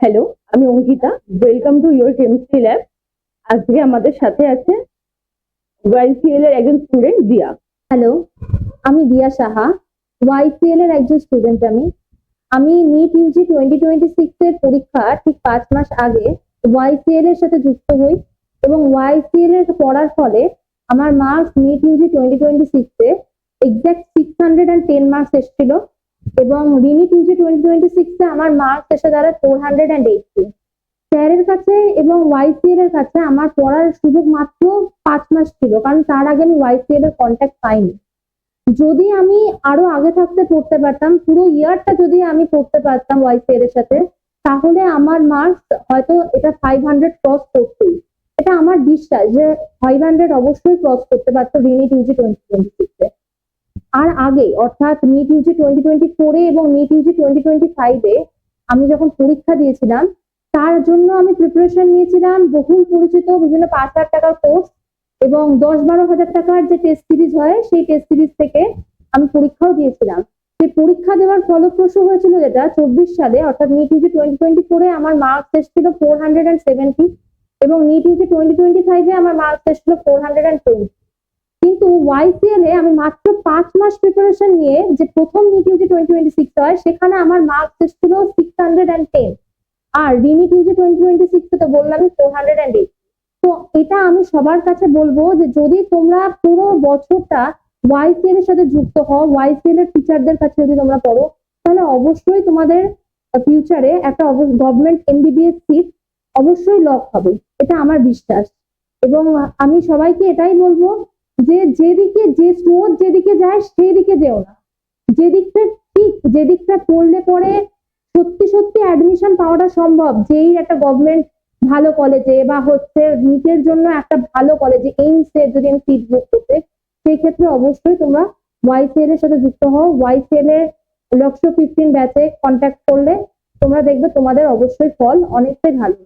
Hello, আমি Ankita. Welcome to your chemistry lab. আজকে আমাদের সাথে আছে ওয়াইসিএল এর একজন স্টুডেন্ট দিয়া। হ্যালো, আমি দিয়া সাহা, ওয়াইসিএল এর একজন স্টুডেন্ট। আমি নিট ইউজি 2026 এর পরীক্ষা ঠিক 5 মাস আগে ওয়াইসিএল এর সাথে যুক্ত হই এবং ওয়াইসিএল এর পড়ার ফলে আমার মার্কস নিট ইউজি 2026 এ এক্সাক্ট 610 মার্কস এসেছিল এবং রিনিট ইউজি 2026 এ আমার মার্কস এসে দাঁড়ায় 480। স্যারের কাছে এবং ওয়াইসিএল এর কাছে আমার পড়ার সুযোগ মাত্র 5 মাস ছিল, কারণ তার আগে আমি ওয়াইসিএল এর কন্ট্যাক্ট পাইনি। যদি আমি আরো আগে থাকতে পড়তে পারতাম, পুরো ইয়ারটা যদি আমি পড়তে পারতাম ওয়াইসিএল এর সাথে, তাহলে আমার মার্কস হয়তো এটা 500 ক্রস করতেই। এটা আমার বিশ্বাস যে 500 অবশ্যই ক্রস করতে পারতো রিনিট ইউজি 2026 এ। আর আগে অর্থাৎ নিট ইউজি 2024 এবং নিট ইউজি 2025 এ আমি যখন পরীক্ষা দিয়েছিলাম, তার জন্য আমি প্রিপারেশন নিয়েছিলাম বহুল পরিচিত বিভিন্ন 5,000 টাকার কোর্স এবং 10-12 হাজার টাকার যে টেস্ট সিরিজ হয়, সেই টেস্ট সিরিজ থেকে আমি পরীক্ষাও দিয়েছিলাম। সেই পরীক্ষা দেওয়ার ফলপ্রসূ হয়েছিল যেটা 24 সালে, অর্থাৎ নিট ইউজি 2024 এ আমার মার্কস এসেছিল 470 এবং নিট ইউজি 2025 এ আমার মার্কস এসেছিল 420। কিন্তু ওয়াইসিএল এ আমি মাত্র 5 মাস প্রিপারেশন নিয়ে যে প্রথম নিট ইউজি 2026 হয়, সেখানে আমার মার্কস এসেছিল 610। আর রিনিট ইউজি 2026 এ তো বললামই 408। তো এটা আমি সবার কাছে বলবো যে যদি তোমরা পুরো বছরটা ওয়াইসিএল এর সাথে যুক্ত হও, ওয়াইসিএল এর টিচারদের কাছে যদি তোমরা পড়ো, তাহলে অবশ্যই তোমাদের ফিউচারে একটা গভর্নমেন্ট এমবিবিএস সিট অবশ্যই লক হবে, এটা আমার বিশ্বাস। এবং আমি সবাইকে এটাই বলবো যে যেদিকে যে স্রোত যেদিকে যায় সেই দিকে যেও না, যেদিকটা ঠিক, যেদিকটা পড়লে পরে সত্যি সত্যি অ্যাডমিশন পাওয়াটা সম্ভব, যেই একটা গভর্নমেন্ট ভালো কলেজে বা হচ্ছে নিটের জন্য একটা ভালো কলেজে এইমসে যদি আমি সিট বুক করতে, সেই ক্ষেত্রে অবশ্যই তোমরা ওয়াইসিএল এর সাথে যুক্ত হও। ওয়াইসিএল এর লক্ষ্য 15 ব্যাচে কন্ট্যাক্ট করলে তোমরা দেখবে তোমাদের অবশ্যই ফল অনেকটাই ভালো।